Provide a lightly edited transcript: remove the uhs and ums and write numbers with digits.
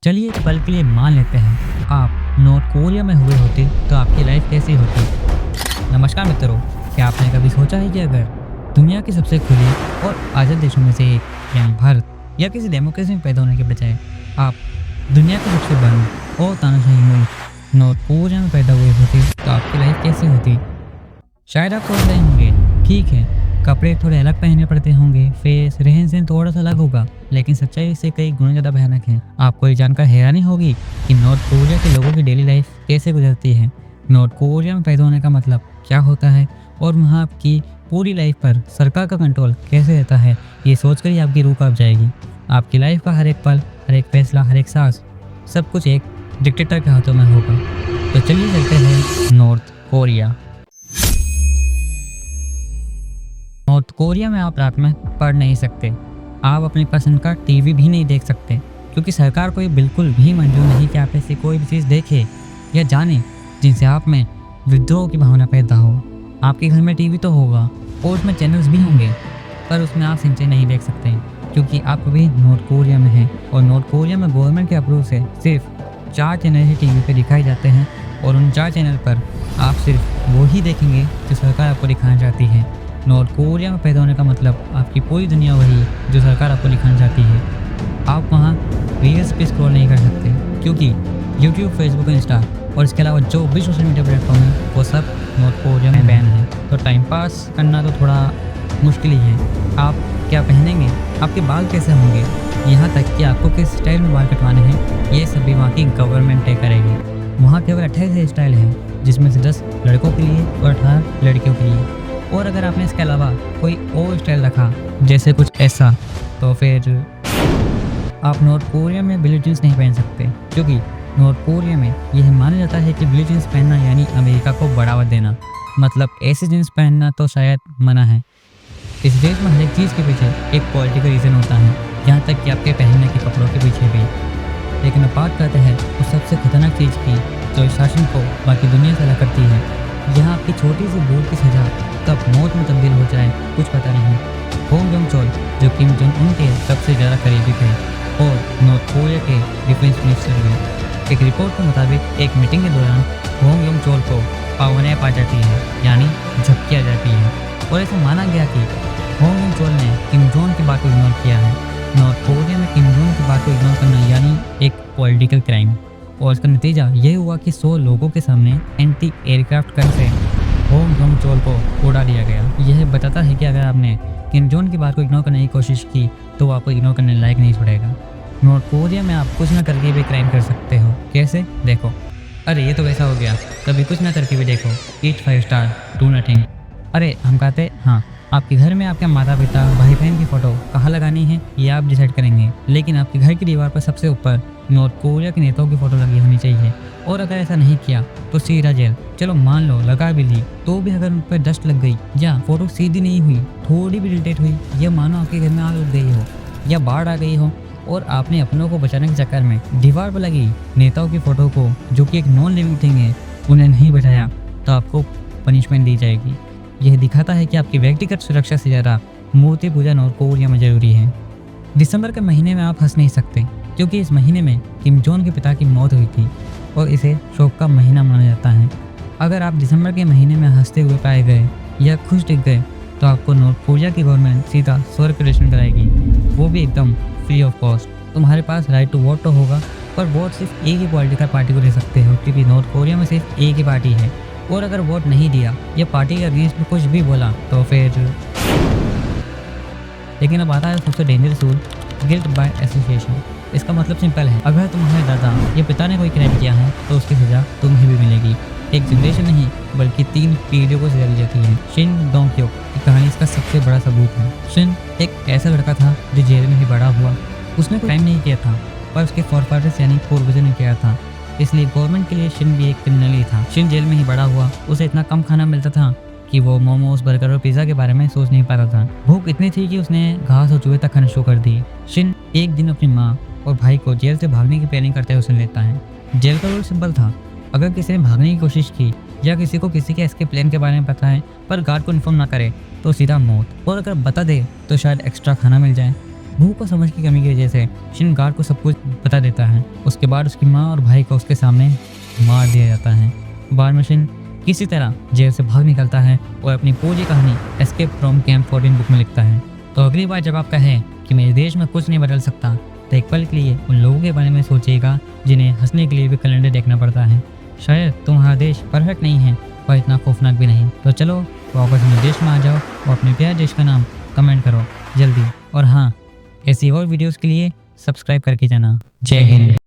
चलिए एक पल के लिए मान लेते हैं आप नॉर्थ कोरिया में हुए होते तो आपकी लाइफ कैसी होती। नमस्कार मित्रों, क्या आपने कभी सोचा है कि अगर दुनिया की सबसे खुली और आज़ाद देशों में से एक यानी भारत या किसी डेमोक्रेसी में पैदा होने के बजाय आप दुनिया के सबसे बंद और तानाशाही मुल्क नॉर्थ कोरिया में पैदा हुए होते तो आपकी लाइफ कैसी होती। शायद आप सोच रहे होंगे ठीक है, कपड़े थोड़े अलग पहनने पड़ते होंगे, फेस रहन सहन थोड़ा सा अलग होगा, लेकिन सच्चाई इससे कई गुना ज़्यादा भयानक है। आपको ये जानकर हैरानी होगी कि नॉर्थ कोरिया के लोगों की डेली लाइफ कैसे गुजरती है, नॉर्थ कोरिया में पैदा होने का मतलब क्या होता है और वहाँ आपकी पूरी लाइफ पर सरकार का कंट्रोल कैसे रहता है। ये सोचकर ही आपकी रूह कांप जाएगी। आपकी लाइफ का हर एक पल, हर एक फैसला, हर एक सांस, सब कुछ एक डिक्टेटर के हाथों में होगा। तो चलिए चलते हैं नॉर्थ कोरिया। नॉर्थ कोरिया में आप रात में पढ़ नहीं सकते, आप अपनी पसंद का टीवी भी नहीं देख सकते, क्योंकि सरकार को ये बिल्कुल भी मंजूर नहीं कि आप ऐसी कोई भी चीज़ देखें या जाने जिनसे आप में विद्रोह की भावना पैदा हो। आपके घर में टीवी तो होगा और उसमें चैनल्स भी होंगे, पर उसमें आप सिंचाई नहीं देख सकते, क्योंकि आप अभी नॉर्थ कोरिया में हैं और नॉर्थ कोरिया में गवर्नमेंट के अप्रूव से सिर्फ 4 चैनल ही टीवी पे दिखाए जाते हैं और उन 4 चैनल पर आप सिर्फ वो ही देखेंगे जो सरकार आपको दिखाना चाहती है। नॉर्थ कोरिया में पैदा होने का मतलब आपकी पूरी दुनिया वही जो सरकार आपको दिखाना चाहती है। आप वहाँ रील्स पे स्क्रॉल नहीं कर सकते, क्योंकि यूट्यूब, फेसबुक, इंस्टा और इसके अलावा जो भी सोशल मीडिया प्लेटफॉर्म है वो सब नॉर्थ कोरिया में बैन है। तो टाइम पास करना तो थोड़ा मुश्किल ही है। आप क्या पहनेंगे, आपके बाल कैसे होंगे, यहाँ तक कि आपको किस स्टाइल में बाल कटवाने हैं, ये सभी वहाँ की गवर्नमेंट तय करेगी। वहाँ केवल 28 हेयर स्टाइल है, जिसमें से 10 लड़कों के लिए और 18 लड़कियों के लिए। और अगर आपने इसके अलावा कोई और स्टाइल रखा जैसे कुछ ऐसा, तो फिर आप नॉर्थ कोरिया में ब्लू जींस नहीं पहन सकते, क्योंकि नॉर्थ कोरिया में यह माना जाता है कि ब्लू जींस पहनना यानी अमेरिका को बढ़ावा देना। मतलब ऐसी जींस पहनना तो शायद मना है। इस देश में हर एक चीज़ के पीछे एक पॉलिटिकल रीज़न होता है, यहाँ तक कि आपके पहनने के कपड़ों के पीछे भी। लेकिन अब बात करते हैं उस सबसे खतरनाक चीज़ की जो इस शासन को बाकी दुनिया से अलग करती है। यहाँ आपकी छोटी सी भूल की सजा कब मौत में तब्दील हो जाए कुछ पता नहीं। होंग योंग चोल, जो किम जोंग उन के सबसे ज़्यादा करीबी थे और नॉर्थ कोरिया के डिफेंस मिनिस्टर हुए, एक रिपोर्ट के मुताबिक एक मीटिंग के दौरान होंग योंग चोल को पावर नैप आ जाती है, यानी झपकी आ जाती है। और ऐसा माना गया कि होंग योंग चोल ने किम जोंग की बात को इग्नोर किया है। नॉर्थ कोरिया में किम जोंग की बात को इग्नोर करना यानी एक पॉलिटिकल क्राइम, और इसका नतीजा यह हुआ कि 100 लोगों के सामने एंटी एयरक्राफ्ट गन से होंग योंग चोल को उड़ा दिया गया। यह बताता है कि अगर आपने किम जोंग की बात को इग्नोर करने की कोशिश की तो आपको इग्नोर करने लायक नहीं छोड़ेगा। नॉर्थ कोरिया में आप कुछ ना करके भी क्राइम कर सकते हो। कैसे? देखो, अरे ये तो वैसा हो गया, कभी कुछ ना करके भी देखो, ईट 5 स्टार डू नथिंग। अरे हम कहते हाँ, आपके घर में आपके माता पिता, भाई बहन की फ़ोटो कहाँ लगानी है ये आप डिसाइड करेंगे, लेकिन आपके घर की दीवार पर सबसे ऊपर नॉर्थ कोरिया के नेताओं की फ़ोटो लगी होनी चाहिए। और अगर ऐसा नहीं किया तो सीधा जेल। चलो मान लो लगा भी ली, तो भी अगर उन पर डस्ट लग गई या फोटो सीधी नहीं हुई, थोड़ी भी डिलीट हुई, या मानो आपके घर में आग लग गई हो या बाढ़ आ गई हो और आपने अपनों को बचाने के चक्कर में दीवार पर लगी नेताओं की फ़ोटो को, जो कि एक नॉन लिविंग थिंग है, उन्हें नहीं बचाया, तो आपको पनिशमेंट दी जाएगी। यह दिखाता है कि आपकी व्यक्तिगत सुरक्षा से ज़्यादा मूर्ति पूजा नॉर्थ कोरिया में ज़रूरी है। दिसंबर के महीने में आप हंस नहीं सकते, क्योंकि इस महीने में किम जोंग के पिता की मौत हुई थी और इसे शोक का महीना माना जाता है। अगर आप दिसंबर के महीने में हंसते हुए पाए गए या खुश दिख गए तो आपको नॉर्थ कोरिया की गवर्नमेंट सीधा स्वर्ग दर्शन कराएगी, वो भी एकदम फ्री ऑफ कॉस्ट। तुम्हारे पास राइट टू वोट तो होगा, पर वोट सिर्फ एक ही पॉलिटिकल पार्टी को दे सकते हो, क्योंकि नॉर्थ कोरिया में सिर्फ एक ही पार्टी है। और अगर वोट नहीं दिया या पार्टी के अगेंस्ट में कुछ भी बोला तो फिर। लेकिन अब आता है सबसे dangerous rule, guilt by association. इसका मतलब सिंपल है, अगर तुम्हारे दादा या पिता ने कोई क्राइम किया है तो उसकी सजा तुम्हें भी मिलेगी। एक जनरेशन नहीं बल्कि 3 पीढ़ियों को सजा दी जाती है। शिन डोंग क्योक की कहानी इसका सबसे बड़ा सबूत है। शिन एक ऐसा लड़का था जो जेल में ही बड़ा हुआ। उसने कोई क्राइम नहीं किया था, पर उसके फोरफादर्स यानी पूर्वजों ने किया था, इसलिए गवर्नमेंट के लिए शिन भी एक क्रिमिनल ही था। शिन जेल में ही बड़ा हुआ, उसे इतना कम खाना मिलता था कि वो मोमोज, बर्गर और पिज़्ज़ा के बारे में सोच नहीं पा रहा था। भूख इतनी थी कि उसने घास और चूहे तक खाना शुरू कर दी। शिन एक दिन अपनी माँ और भाई को जेल से भागने की प्लानिंग करते हुए सुन लेता है। जेल का रूल सिंपल था, अगर किसी ने भागने की कोशिश की या किसी को किसी के एस्केप प्लान के बारे में पता है पर गार्ड को इन्फॉर्म ना करे तो सीधा मौत, और अगर बता दे तो शायद एक्स्ट्रा खाना मिल जाए। भूख को समझ की कमी की वजह से शिन गार्ड को सब कुछ बता देता है। उसके बाद उसकी माँ और भाई को उसके सामने मार दिया जाता है। बाद में शिन किसी तरह जेल से भाग निकलता है और अपनी पूरी कहानी एस्केप फ्रॉम कैंप 14 बुक में लिखता है। तो अगली बार जब आप कहें कि मेरे देश में कुछ नहीं बदल सकता, तो एक पल के लिए उन लोगों के बारे में सोचिएगा जिन्हें हंसने के लिए भी कैलेंडर देखना पड़ता है। शायद तुम्हारा देश परफेक्ट नहीं है पर इतना खौफनाक भी नहीं। तो चलो वापस अपने देश में आ जाओ और अपने प्यारे देश का नाम कमेंट करो जल्दी। और हाँ, ऐसी और वीडियोस के लिए सब्सक्राइब करके जाना। जय हिंद।